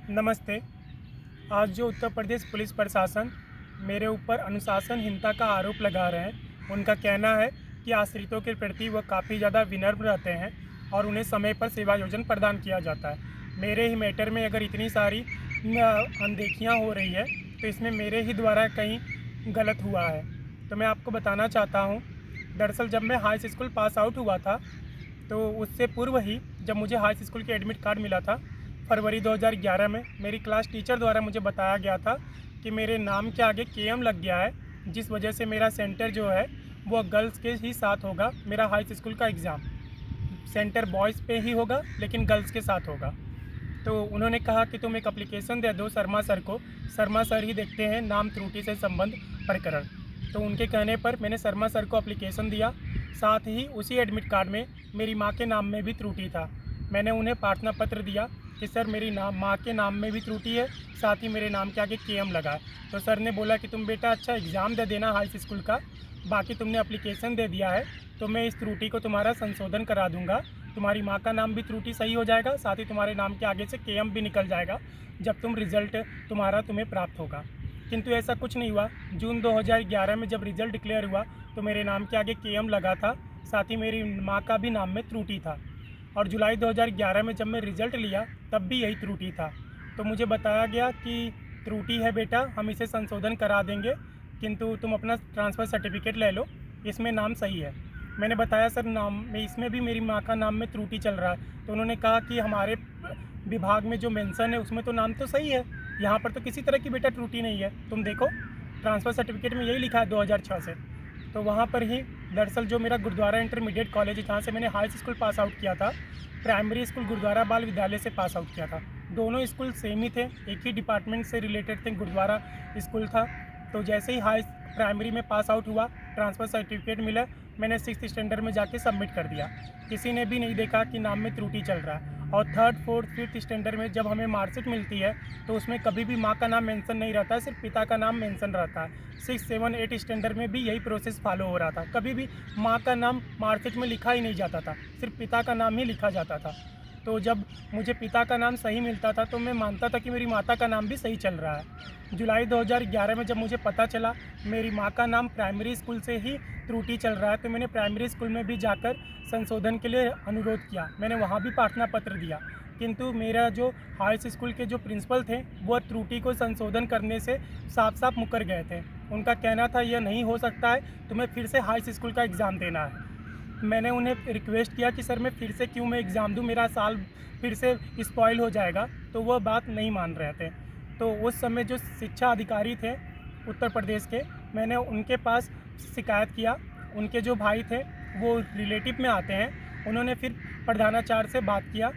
नमस्ते। आज जो उत्तर प्रदेश पुलिस प्रशासन मेरे ऊपर अनुशासनहीनता का आरोप लगा रहे हैं, उनका कहना है कि आश्रितों के प्रति वह काफ़ी ज़्यादा विनम्र रहते हैं और उन्हें समय पर सेवा योजन प्रदान किया जाता है। मेरे ही मैटर में अगर इतनी सारी अनदेखियाँ हो रही है, तो इसमें मेरे ही द्वारा कहीं गलत हुआ है। तो मैं आपको बताना चाहता हूँ, दरअसल जब मैं हाई स्कूल पास आउट हुआ था, तो उससे पूर्व ही जब मुझे हाई स्कूल के एडमिट कार्ड मिला था फरवरी 2011 में, मेरी क्लास टीचर द्वारा मुझे बताया गया था कि मेरे नाम के आगे केएम लग गया है, जिस वजह से मेरा सेंटर जो है वो गर्ल्स के ही साथ होगा। मेरा हाई स्कूल का एग्ज़ाम सेंटर बॉयज़ पे ही होगा, लेकिन गर्ल्स के साथ होगा। तो उन्होंने कहा कि तुम एक एप्लीकेशन दे दो शर्मा सर को, शर्मा सर ही देखते हैं नाम त्रुटि से संबंध प्रकरण। तो उनके कहने पर मैंने शर्मा सर को एप्लीकेशन दिया। साथ ही उसी एडमिट कार्ड में मेरी माँ के नाम में भी त्रुटि था। मैंने उन्हें प्रार्थना पत्र दिया कि सर मेरी माँ के नाम में भी त्रुटि है, साथ ही मेरे नाम के आगे केएम लगा है। तो सर ने बोला कि तुम बेटा अच्छा एग्ज़ाम दे देना हाई स्कूल का, बाकी तुमने एप्लीकेशन दे दिया है तो मैं इस त्रुटि को तुम्हारा संशोधन करा दूंगा। तुम्हारी माँ का नाम भी त्रुटि सही हो जाएगा, साथ ही तुम्हारे नाम के आगे से केएम भी निकल जाएगा जब रिज़ल्ट तुम्हें प्राप्त होगा। किंतु ऐसा कुछ नहीं हुआ। जून 2011 में जब रिज़ल्ट डिक्लेयर हुआ तो मेरे नाम के आगे केएम लगा था, साथ ही मेरी माँ का भी नाम में त्रुटि था। और जुलाई 2011 में जब मैं रिज़ल्ट लिया तब भी यही त्रुटि था। तो मुझे बताया गया कि त्रुटि है बेटा, हम इसे संशोधन करा देंगे, किंतु तुम अपना ट्रांसफ़र सर्टिफिकेट ले लो, इसमें नाम सही है। मैंने बताया सर नाम में इसमें भी मेरी माँ का नाम में त्रुटि चल रहा है। तो उन्होंने कहा कि हमारे विभाग में जो मेंशन है उसमें तो नाम तो सही है, यहाँ पर तो किसी तरह की बेटा त्रुटि नहीं है, तुम देखो ट्रांसफ़र सर्टिफिकेट में यही लिखा है 2006 से। तो वहाँ पर ही दरअसल जो मेरा गुरुद्वारा इंटरमीडिएट कॉलेज है जहाँ से मैंने हाई स्कूल पास आउट किया था, प्राइमरी स्कूल गुरुद्वारा बाल विद्यालय से पास आउट किया था। दोनों स्कूल सेम ही थे, एक ही डिपार्टमेंट से रिलेटेड थे, गुरुद्वारा स्कूल था। तो जैसे ही प्राइमरी में पास आउट हुआ, ट्रांसफ़र सर्टिफिकेट मिला, मैंने 6th स्टैंडर्ड में जाके सबमिट कर दिया। किसी ने भी नहीं देखा कि नाम में त्रुटि चल रहा है। और 3rd 4th 5th स्टैंडर्ड में जब हमें मार्कशीट मिलती है तो उसमें कभी भी माँ का नाम मेंशन नहीं रहता है, सिर्फ पिता का नाम मेंशन रहता है। 6, 7, 8 स्टैंडर्ड में भी यही प्रोसेस फॉलो हो रहा था। कभी भी माँ का नाम मार्कशीट में लिखा ही नहीं जाता था, सिर्फ पिता का नाम ही लिखा जाता था। तो जब मुझे पिता का नाम सही मिलता था तो मैं मानता था कि मेरी माता का नाम भी सही चल रहा है। जुलाई 2011 में जब मुझे पता चला मेरी माँ का नाम प्राइमरी स्कूल से ही त्रुटि चल रहा है, तो मैंने प्राइमरी स्कूल में भी जाकर संशोधन के लिए अनुरोध किया। मैंने वहाँ भी प्रार्थना पत्र दिया, किंतु मेरा जो हाई स्कूल के जो प्रिंसिपल थे वो त्रुटि को संशोधन करने से साफ साफ मुकर गए थे। उनका कहना था यह नहीं हो सकता है, तुम्हें फिर से हाई स्कूल का एग्ज़ाम देना है। मैंने उन्हें रिक्वेस्ट किया कि सर मैं फिर से क्यों मैं एग्ज़ाम दूँ, मेरा साल फिर से स्पॉइल हो जाएगा, तो वह बात नहीं मान रहे थे। तो उस समय जो शिक्षा अधिकारी थे उत्तर प्रदेश के, मैंने उनके पास शिकायत किया। उनके जो भाई थे वो रिलेटिव में आते हैं, उन्होंने फिर प्रधानाचार्य से बात किया,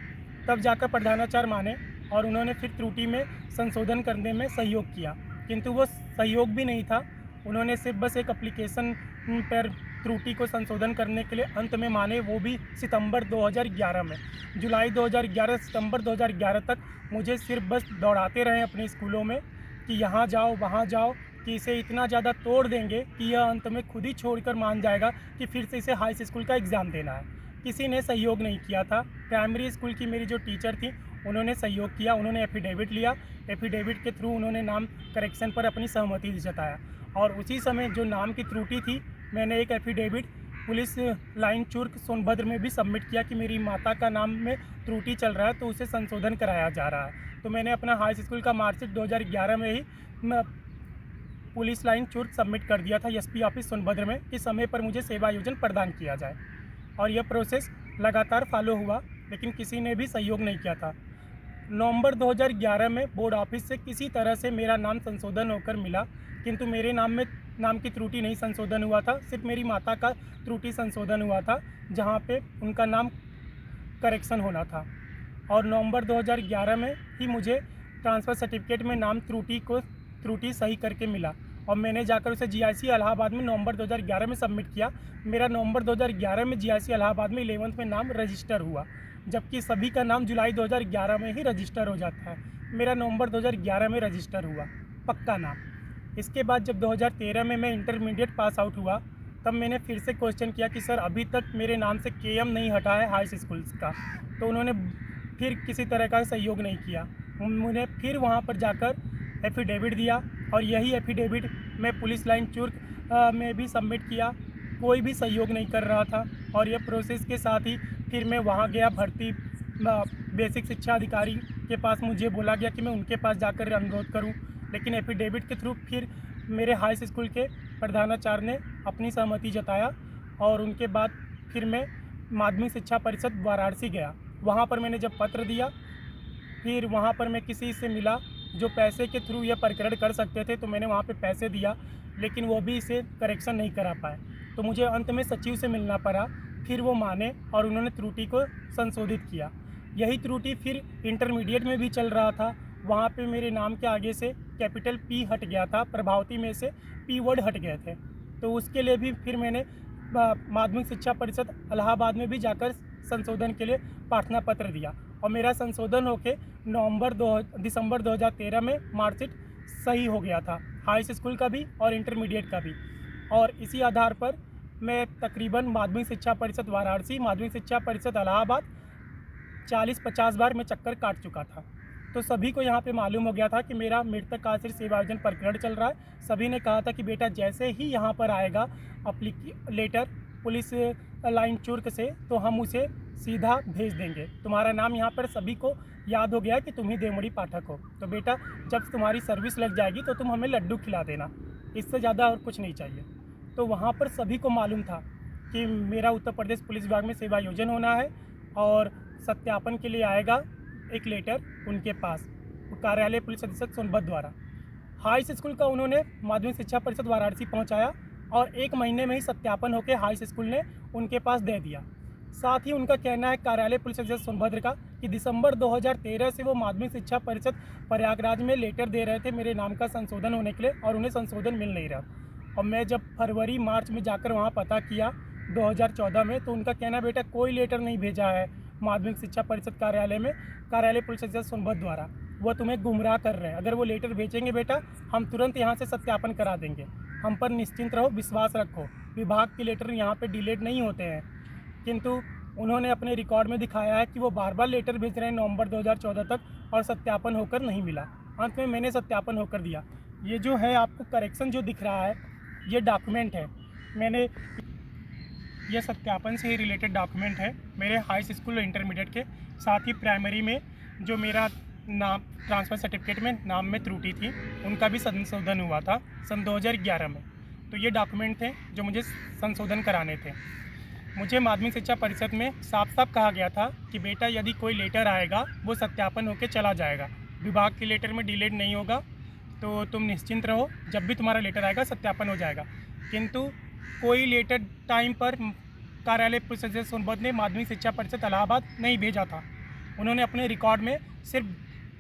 तब जाकर प्रधानाचार्य माने और उन्होंने फिर त्रुटि में संशोधन करने में सहयोग किया। किंतु वो सहयोग भी नहीं था, उन्होंने सिर्फ बस एक एप्लीकेशन पर त्रुटि को संशोधन करने के लिए अंत में माने, वो भी सितंबर 2011 में। जुलाई 2011 सितंबर 2011 तक मुझे सिर्फ बस दौड़ाते रहे अपने स्कूलों में कि यहाँ जाओ वहाँ जाओ, कि इसे इतना ज़्यादा तोड़ देंगे कि यह अंत में खुद ही छोड़कर मान जाएगा कि फिर से इसे हाई स्कूल का एग्ज़ाम देना है। किसी ने सहयोग नहीं किया था। प्राइमरी स्कूल की मेरी जो टीचर थी उन्होंने सहयोग किया, उन्होंने एफिडेविट लिया, एफिडेविट के थ्रू उन्होंने नाम करेक्शन पर अपनी सहमति जताया। और उसी समय जो नाम की त्रुटि थी, मैंने एक affidavit police line Churk Sonbhadra में भी सबमिट किया कि मेरी माता का नाम में त्रुटि चल रहा है तो उसे संशोधन कराया जा रहा है। तो मैंने अपना हाई स्कूल का मार्कशीट 2011 में ही पुलिस लाइन चुर्क सबमिट कर दिया था एसपी ऑफिस सोनभद्र में कि समय पर मुझे सेवा योजन प्रदान किया जाए। और यह प्रोसेस लगातार फॉलो हुआ, लेकिन किसी ने भी सहयोग नहीं किया था। नवंबर 2011 में बोर्ड ऑफिस से किसी तरह से मेरा नाम संशोधन होकर मिला, किंतु मेरे नाम की त्रुटि नहीं संशोधन हुआ था, सिर्फ मेरी माता का त्रुटि संशोधन हुआ था जहां पे उनका नाम करेक्शन होना था। और नवंबर 2011 में ही मुझे ट्रांसफ़र सर्टिफिकेट में नाम त्रुटि सही करके मिला और मैंने जाकर उसे जीआईसी इलाहाबाद में नवंबर 2011 में सबमिट किया। मेरा नवंबर 2011 में जीआईसी इलाहाबाद में 11th में नाम रजिस्टर हुआ, जबकि सभी का नाम जुलाई 2011 में ही रजिस्टर हो जाता है। मेरा नवंबर 2011 में रजिस्टर हुआ पक्का नाम। इसके बाद जब 2013 में मैं इंटरमीडिएट पास आउट हुआ, तब मैंने फिर से क्वेश्चन किया कि सर अभी तक मेरे नाम से केएम नहीं हटा है हाई स्कूल्स का, तो उन्होंने फिर किसी तरह का सहयोग नहीं किया। उन्होंने फिर वहाँ पर जाकर एफिडेविट दिया और यही एफिडेविट मैं पुलिस लाइन चुर्क में भी सबमिट किया। कोई भी सहयोग नहीं कर रहा था और यह प्रोसेस के साथ ही फिर मैं वहाँ गया भर्ती बेसिक शिक्षा अधिकारी के पास। मुझे बोला गया कि मैं उनके पास जाकर अनुरोध करूं, लेकिन एफिडेविट के थ्रू फिर मेरे हाई स्कूल के प्रधानाचार्य ने अपनी सहमति जताया और उनके बाद फिर मैं माध्यमिक शिक्षा परिषद वाराणसी गया। वहाँ पर मैंने जब पत्र दिया, फिर वहाँ पर मैं किसी से मिला जो पैसे के थ्रू यह प्रकरण कर सकते थे, तो मैंने वहाँ पे पैसे दिया, लेकिन वो भी इसे करेक्शन नहीं करा पाए। तो मुझे अंत में सचिव से मिलना पड़ा, फिर वो माने और उन्होंने त्रुटि को संशोधित किया। यही त्रुटि फिर इंटरमीडिएट में भी चल रहा था। वहाँ पे मेरे नाम के आगे से कैपिटल पी हट गया था, प्रभावती में से पी वर्ड हट गए थे। तो उसके लिए भी फिर मैंने माध्यमिक शिक्षा परिषद इलाहाबाद में भी जाकर संशोधन के लिए प्रार्थना पत्र दिया और मेरा संशोधन होके दिसंबर 2013 में मार्कशीट सही हो गया था, हाई स्कूल का भी और इंटरमीडिएट का भी। और इसी आधार पर मैं तकरीबन माध्यमिक शिक्षा परिषद वाराणसी, माध्यमिक शिक्षा परिषद इलाहाबाद 40-50 बार मैं चक्कर काट चुका था। तो सभी को यहाँ पे मालूम हो गया था कि मेरा मृतक आश्रित सेवा योजन प्रकरण चल रहा है। सभी ने कहा था कि बेटा जैसे ही यहाँ पर आएगा लेटर पुलिस लाइन चुर्क से, तो हम उसे सीधा भेज देंगे। तुम्हारा नाम यहाँ पर सभी को याद हो गया कि तुम ही देवमणि पाठक हो, तो बेटा जब तुम्हारी सर्विस लग जाएगी तो तुम हमें लड्डू खिला देना, इससे ज़्यादा और कुछ नहीं चाहिए। तो वहाँ पर सभी को मालूम था कि मेरा उत्तर प्रदेश पुलिस विभाग में सेवा योजन होना है और सत्यापन के लिए आएगा एक लेटर उनके पास कार्यालय पुलिस अधीक्षक सोनभद्र द्वारा। हाई स्कूल का उन्होंने माध्यमिक शिक्षा परिषद वाराणसी पहुंचाया और 1 महीने में ही सत्यापन होकर हाई स्कूल ने उनके पास दे दिया। साथ ही उनका कहना है कार्यालय पुलिस अधीक्षक सोनभद्र का कि दिसंबर 2013 से वो माध्यमिक शिक्षा परिषद प्रयागराज में लेटर दे रहे थे मेरे नाम का संशोधन होने के लिए और उन्हें संशोधन मिल नहीं रहा। और मैं जब फरवरी मार्च में जाकर वहाँ पता किया 2014 में, तो उनका कहना बेटा कोई लेटर नहीं भेजा है माध्यमिक शिक्षा परिषद कार्यालय में, कार्यालय पुलिस अधीक्षक सोनभद्र द्वारा, वो तुम्हें गुमराह कर रहे हैं। अगर वो लेटर भेजेंगे बेटा हम तुरंत यहाँ से सत्यापन करा देंगे, हम पर निश्चिंत रहो, विश्वास रखो, विभाग के लेटर यहाँ पे डिलीट नहीं होते हैं। किंतु उन्होंने अपने रिकॉर्ड में दिखाया है कि वो बार बार लेटर भेज रहे हैं नवंबर 2014 तक और सत्यापन होकर नहीं मिला। अंत में मैंने सत्यापन होकर दिया। ये जो है आपको करेक्शन जो दिख रहा है ये डॉक्यूमेंट है, मैंने ये सत्यापन से ही रिलेटेड डॉक्यूमेंट है मेरे हाई स्कूल और इंटरमीडिएट के। साथ ही प्राइमरी में जो मेरा नाम ट्रांसफ़र सर्टिफिकेट में नाम में त्रुटि थी उनका भी संशोधन हुआ था सन 2011 में। तो ये डॉक्यूमेंट थे जो मुझे संशोधन कराने थे। मुझे माध्यमिक शिक्षा परिषद में साफ साफ कहा गया था कि बेटा यदि कोई लेटर आएगा वो सत्यापन होकर चला जाएगा, विभाग के लेटर में डिलीट नहीं होगा, तो तुम निश्चिंत रहो, जब भी तुम्हारा लेटर आएगा सत्यापन हो जाएगा। किंतु कोई लेटर टाइम पर कार्यालय पुलिस अधीक्षक सोनभद्र ने माध्यमिक शिक्षा परिषद इलाहाबाद नहीं भेजा था। उन्होंने अपने रिकॉर्ड में सिर्फ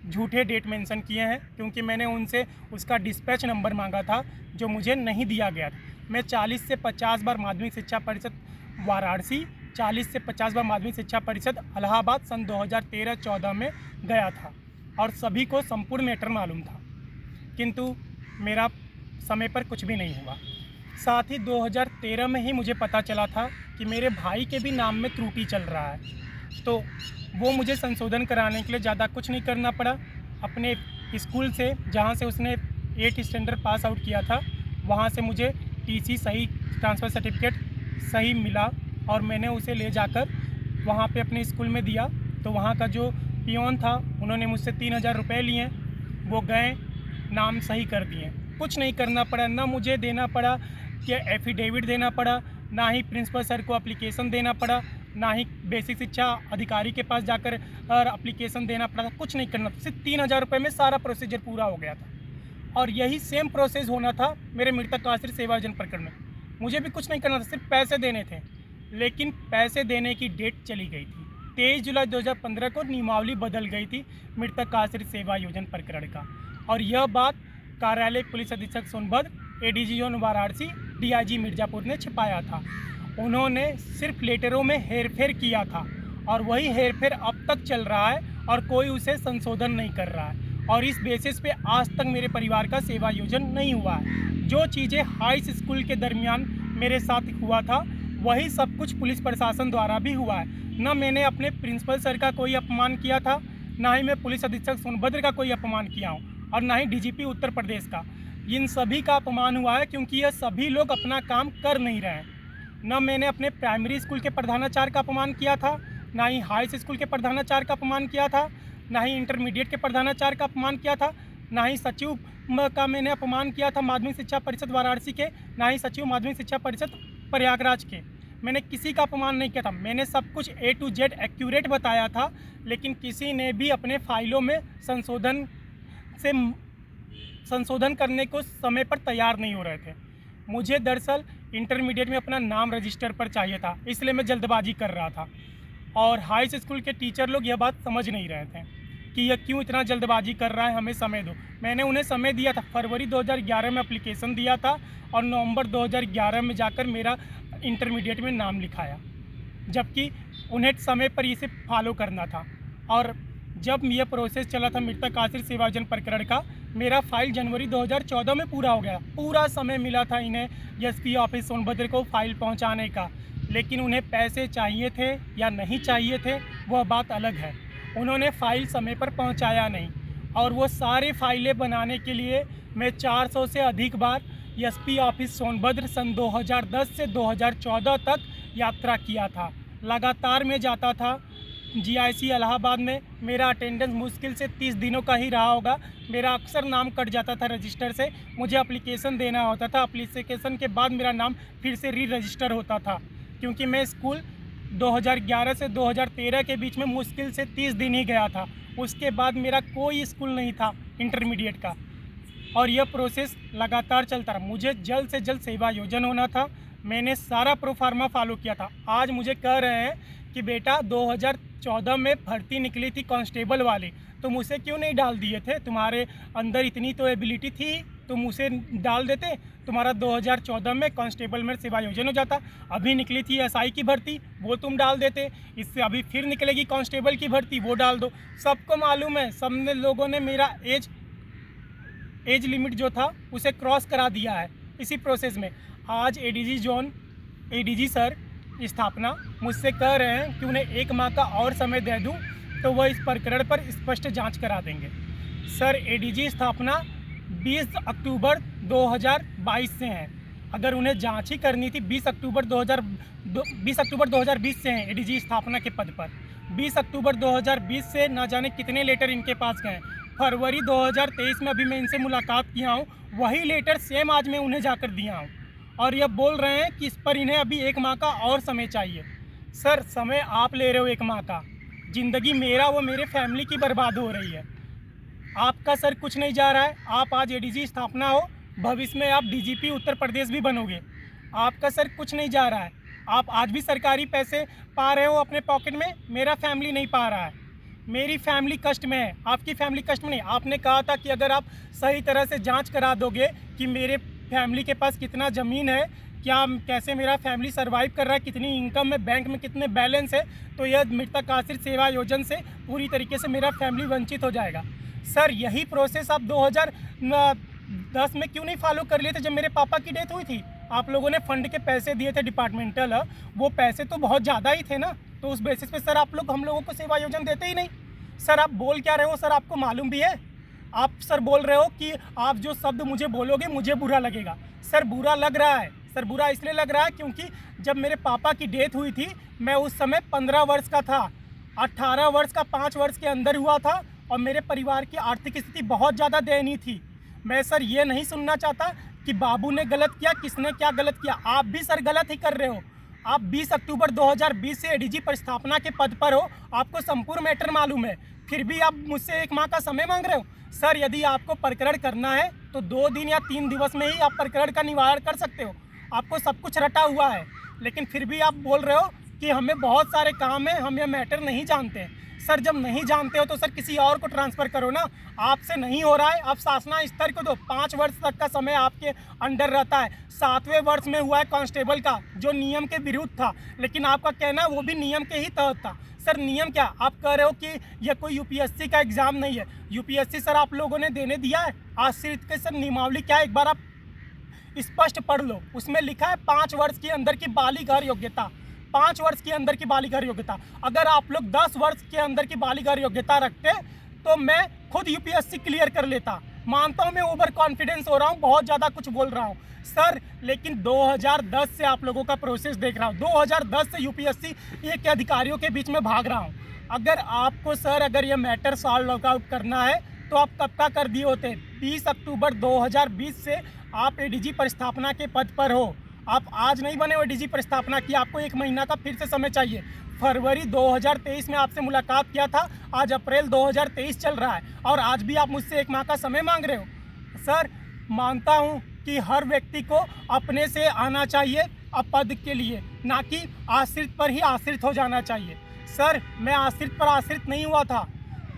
झूठे डेट मेंशन किए हैं, क्योंकि मैंने उनसे उसका डिस्पैच नंबर मांगा था जो मुझे नहीं दिया गया था। मैं 40 से 50 बार माध्यमिक शिक्षा परिषद वाराणसी, 40 से 50 बार माध्यमिक शिक्षा परिषद इलाहाबाद सन 2013-14 में गया था और सभी को संपूर्ण मैटर मालूम था, किंतु मेरा समय पर कुछ भी नहीं हुआ। साथ ही 2013 में ही मुझे पता चला था कि मेरे भाई के भी नाम में त्रुटि चल रहा है, तो वो मुझे संशोधन कराने के लिए ज़्यादा कुछ नहीं करना पड़ा। अपने स्कूल से जहाँ से उसने 8th स्टैंडर्ड पास आउट किया था वहाँ से मुझे टीसी सही, ट्रांसफ़र सर्टिफिकेट सही मिला और मैंने उसे ले जाकर वहाँ पे अपने स्कूल में दिया। तो वहाँ का जो पियोन था उन्होंने मुझसे 3000 रुपये लिए, वो गए नाम सही कर दिए। कुछ नहीं करना पड़ा, ना मुझे देना पड़ा कि एफिडेविट देना पड़ा, ना ही प्रिंसिपल सर को एप्लीकेशन देना पड़ा, ना ही बेसिक शिक्षा अधिकारी के पास जाकर एप्लीकेशन देना पड़ा था। कुछ नहीं करना था, सिर्फ 3000 रुपये में सारा प्रोसीजर पूरा हो गया था। और यही सेम प्रोसेस होना था मेरे मृतक आश्रित सेवा योजन प्रकरण में। मुझे भी कुछ नहीं करना था, सिर्फ पैसे देने थे, लेकिन पैसे देने की डेट चली गई थी। 23 जुलाई 2015 को नियमावली बदल गई थी मृतक आश्रित सेवा योजन प्रकरण का, और यह बात कार्यालय पुलिस अधीक्षक सोनभद्र, ADG वाराणसी, DIG मिर्ज़ापुर ने छिपाया था। उन्होंने सिर्फ लेटरों में हेरफेर किया था और वही हेरफेर अब तक चल रहा है और कोई उसे संशोधन नहीं कर रहा है, और इस बेसिस पे आज तक मेरे परिवार का सेवा योजन नहीं हुआ है। जो चीज़ें हाई स्कूल के दरमियान मेरे साथ हुआ था वही सब कुछ पुलिस प्रशासन द्वारा भी हुआ है। न मैंने अपने प्रिंसिपल सर का कोई अपमान किया था, ना ही मैं पुलिस अधीक्षक सोनभद्र का कोई अपमान किया हूँ और ना ही डीजीपी उत्तर प्रदेश का। इन सभी का अपमान हुआ है क्योंकि ये सभी लोग अपना काम कर नहीं रहे हैं। न मैंने अपने प्राइमरी स्कूल के प्रधानाचार्य का अपमान किया था, ना ही हाई स्कूल के प्रधानाचार्य का अपमान किया था, ना ही इंटरमीडिएट के प्रधानाचार्य का अपमान किया था, ना ही सचिव का मैंने अपमान किया था माध्यमिक शिक्षा परिषद वाराणसी के, ना ही सचिव माध्यमिक शिक्षा परिषद प्रयागराज के। मैंने किसी का अपमान नहीं किया था। मैंने सब कुछ A to Z एक्यूरेट बताया था, लेकिन किसी ने भी अपने फाइलों में संशोधन करने को समय पर तैयार नहीं हो रहे थे। मुझे दरअसल इंटरमीडिएट में अपना नाम रजिस्टर पर चाहिए था, इसलिए मैं जल्दबाजी कर रहा था और हाई स्कूल के टीचर लोग यह बात समझ नहीं रहे थे कि यह क्यों इतना जल्दबाजी कर रहा है, हमें समय दो। मैंने उन्हें समय दिया था। फरवरी 2011 में एप्लीकेशन दिया था और नवंबर 2011 में जाकर मेरा इंटरमीडिएट में नाम लिखाया, जबकि उन्हें समय पर इसे फॉलो करना था। और जब यह प्रोसेस चला था मृतक आश्रित सेवा योजन प्रकरण का, मेरा फाइल जनवरी 2014 में पूरा हो गया। पूरा समय मिला था इन्हें एसपी ऑफिस सोनभद्र को फाइल पहुंचाने का, लेकिन उन्हें पैसे चाहिए थे या नहीं चाहिए थे वह बात अलग है। उन्होंने फाइल समय पर पहुंचाया नहीं और वो सारी फाइलें बनाने के लिए मैं 400 से अधिक बार एसपी ऑफिस सोनभद्र सन 2010 से 2014 तक यात्रा किया था। लगातार मैं जाता था। जीआईसी इलाहाबाद में मेरा अटेंडेंस मुश्किल से 30 दिनों का ही रहा होगा। मेरा अक्सर नाम कट जाता था रजिस्टर से। मुझे एप्लीकेशन देना होता था। एप्लीकेशन के बाद मेरा नाम फिर से री रजिस्टर होता था, क्योंकि मैं स्कूल 2011 से 2013 के बीच में मुश्किल से 30 दिन ही गया था। उसके बाद मेरा कोई स्कूल नहीं था इंटरमीडिएट का, और यह प्रोसेस लगातार चलता रहा। मुझे जल्द से जल्द सेवा योजन होना था। मैंने सारा प्रोफार्मा फॉलो किया था। आज मुझे कह रहे हैं कि बेटा 2014 में भर्ती निकली थी कांस्टेबल वाली, तुम उसे क्यों नहीं डाल दिए थे? तुम्हारे अंदर इतनी तो एबिलिटी थी, तुम उसे डाल देते, तुम्हारा 2014 में कांस्टेबल में सेवा योजन हो जाता। अभी निकली थी एसआई की भर्ती, वो तुम डाल देते। इससे अभी फिर निकलेगी कांस्टेबल की भर्ती, वो डाल दो। सबको मालूम है, सब लोगों ने मेरा एज लिमिट जो था उसे क्रॉस करा दिया है इसी प्रोसेस में। आज एडीजी सर स्थापना मुझसे कह रहे हैं कि उन्हें 1 माह का और समय दे दूं तो वह इस प्रकरण पर स्पष्ट जांच करा देंगे। सर, एडीजी स्थापना 20 अक्टूबर 2022 से हैं। अगर उन्हें जांच ही करनी थी 20 अक्टूबर 2020 से हैं एडीजी स्थापना के पद पर। 20 अक्टूबर 2020 से ना जाने कितने लेटर इनके पास गए। फरवरी 2023 में अभी मैं इनसे मुलाकात किया हूँ, वही लेटर सेम आज मैं उन्हें जाकर दिया हूँ, और यह बोल रहे हैं कि इस पर इन्हें अभी 1 माह का और समय चाहिए। सर, समय आप ले रहे हो 1 माह का, ज़िंदगी मेरा वो मेरे फैमिली की बर्बाद हो रही है। आपका सर कुछ नहीं जा रहा है। आप आज एडीजी स्थापना हो, भविष्य में आप डीजीपी उत्तर प्रदेश भी बनोगे। आपका सर कुछ नहीं जा रहा है। आप आज भी सरकारी पैसे पा रहे हो अपने पॉकेट में, मेरा फैमिली नहीं पा रहा है। मेरी फैमिली कष्ट में है, आपकी फैमिली कष्ट में नहीं। आपने कहा था कि अगर आप सही तरह से जांच करा दोगे कि मेरे फैमिली के पास कितना ज़मीन है, क्या कैसे मेरा फैमिली सर्वाइव कर रहा है, कितनी इनकम है, बैंक में कितने बैलेंस है, तो यह मृतक आश्रित सेवा योजन से पूरी तरीके से मेरा फैमिली वंचित हो जाएगा। सर, यही प्रोसेस आप 2010 में क्यों नहीं फॉलो कर लिए थे जब मेरे पापा की डेथ हुई थी? आप लोगों ने फंड के पैसे दिए थे डिपार्टमेंटल, वो पैसे तो बहुत ज़्यादा ही थे ना, तो उस बेसिस पे सर आप लोग हम लोगों को सेवा योजन देते ही नहीं। सर, आप बोल क्या रहे हो? सर, आपको मालूम भी है? आप सर बोल रहे हो कि आप जो शब्द मुझे बोलोगे मुझे बुरा लगेगा। सर, बुरा लग रहा है। सर, बुरा इसलिए लग रहा है क्योंकि जब मेरे पापा की डेथ हुई थी मैं उस समय 15 वर्ष का था। 18 वर्ष का 5 वर्ष के अंदर हुआ था और मेरे परिवार की आर्थिक स्थिति बहुत ज़्यादा दयनीय थी। मैं सर ये नहीं सुनना चाहता कि बाबू ने गलत किया, किसने क्या गलत किया। आप भी सर गलत ही कर रहे हो। आप 20 अक्टूबर 2020 से एडीजी पर स्थापना के पद पर हो, आपको संपूर्ण मैटर मालूम है, फिर भी आप मुझसे 1 माह का समय मांग रहे हो। सर, यदि आपको प्रकरण करना है तो 2 दिन या 3 दिवस में ही आप प्रकरण का निवारण कर सकते हो। आपको सब कुछ रटा हुआ है, लेकिन फिर भी आप बोल रहे हो कि हमें बहुत सारे काम है, हम यह मैटर नहीं जानते। सर, जब नहीं जानते हो तो सर किसी और को ट्रांसफ़र करो ना। आपसे नहीं हो रहा है, आप शासना स्तर को दो। 5 वर्ष तक का समय आपके अंडर रहता है। 7वें वर्ष में हुआ है कांस्टेबल का, जो नियम के विरुद्ध था, लेकिन आपका कहना वो भी नियम के ही तहत था। सर, नियम क्या? आप कह रहे हो कि यह कोई यूपीएससी का एग्ज़ाम नहीं है। यूपीएससी सर आप लोगों ने देने दिया है। आश्रित के सर नियमावली क्या है, एक बार आप स्पष्ट पढ़ लो। उसमें लिखा है 5 वर्ष के अंदर की बालिग योग्यता। 5 वर्ष के अंदर की बालिका योग्यता। अगर आप लोग 10 वर्ष के अंदर की बालिका योग्यता रखते तो मैं खुद यूपीएससी क्लियर कर लेता। मानता हूँ मैं ओवर कॉन्फिडेंस हो रहा हूँ, बहुत ज़्यादा कुछ बोल रहा हूँ सर, लेकिन 2010 से आप लोगों का प्रोसेस देख रहा हूँ। 2010 से यूपीएससी के अधिकारियों के बीच में भाग रहा हूँ। अगर आपको सर अगर ये मैटर सॉल्व आउट करना है तो आप कब का कर दिए होते। 20 अक्टूबर 2020 से आप एडीजी प्रस्थापना के पद पर हो। आप आज नहीं बने हो एडीजी प्रस्थापना की, आपको 1 महीना का फिर से समय चाहिए। फरवरी 2023 में आपसे मुलाकात किया था, आज अप्रैल 2023 चल रहा है और आज भी आप मुझसे 1 माह का समय मांग रहे हो। सर मानता हूँ कि हर व्यक्ति को अपने से आना चाहिए पद के लिए, ना कि आश्रित पर ही आश्रित हो जाना चाहिए। सर मैं आश्रित पर आश्रित नहीं हुआ था,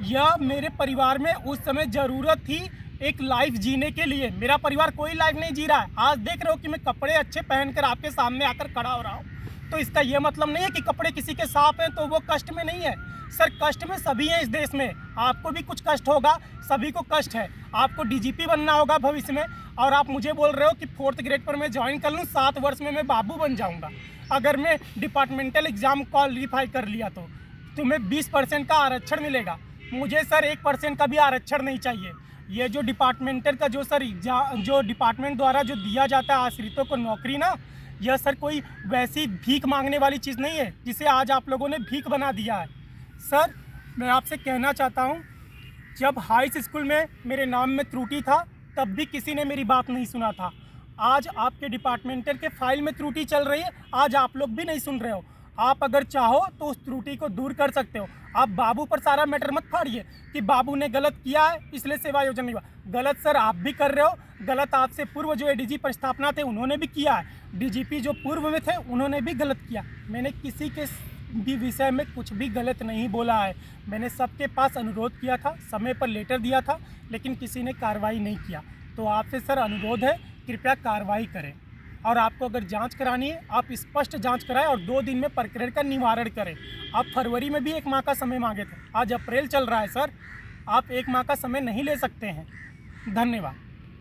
यह मेरे परिवार में उस समय ज़रूरत थी एक लाइफ जीने के लिए। मेरा परिवार कोई लाइफ नहीं जी रहा है। आज देख रहे हो कि मैं कपड़े अच्छे पहनकर आपके सामने आकर खड़ा हो रहा हूँ, तो इसका यह मतलब नहीं है कि कपड़े किसी के साफ हैं तो वो कष्ट में नहीं है। सर कष्ट में सभी हैं इस देश में, आपको भी कुछ कष्ट होगा, सभी को कष्ट है। आपको डीजीपी बनना होगा भविष्य में और आप मुझे बोल रहे हो कि 4th ग्रेड पर मैं ज्वाइन कर लूँ, 7 वर्ष में मैं बाबू बन जाऊँगा। अगर मैं डिपार्टमेंटल एग्ज़ाम क्वालिफाई कर लिया तो तुम्हें 20% का आरक्षण मिलेगा। मुझे सर 1% का भी आरक्षण नहीं चाहिए। ये जो डिपार्टमेंटल का जो सर जो डिपार्टमेंट द्वारा जो दिया जाता है आश्रितों को नौकरी ना, यह सर कोई वैसी भीख मांगने वाली चीज़ नहीं है जिसे आज आप लोगों ने भीख बना दिया है। सर मैं आपसे कहना चाहता हूँ, जब हाई स्कूल में मेरे नाम में त्रुटि था तब भी किसी ने मेरी बात नहीं सुना था। आज आपके डिपार्टमेंटल के फाइल में त्रुटि चल रही है, आज आप लोग भी नहीं सुन रहे हो। आप अगर चाहो तो उस त्रुटि को दूर कर सकते हो। आप बाबू पर सारा मैटर मत फाड़िए कि बाबू ने गलत किया है इसलिए सेवा योजना नहीं हुआ। गलत सर आप भी कर रहे हो, गलत आपसे पूर्व जो एडीजी प्रस्थापना थे उन्होंने भी किया है, डीजीपी जो पूर्व में थे उन्होंने भी गलत किया। मैंने किसी के भी विषय में कुछ भी गलत नहीं बोला है। मैंने सबके पास अनुरोध किया था, समय पर लेटर दिया था, लेकिन किसी ने कार्रवाई नहीं किया। तो आपसे सर अनुरोध है कृपया कार्रवाई करें और आपको अगर जांच करानी है आप स्पष्ट जांच कराएं और 2 दिन में प्रकरण का निवारण करें। आप फरवरी में भी 1 माह का समय मांगे थे, आज अप्रैल चल रहा है सर, आप 1 माह का समय नहीं ले सकते हैं। धन्यवाद।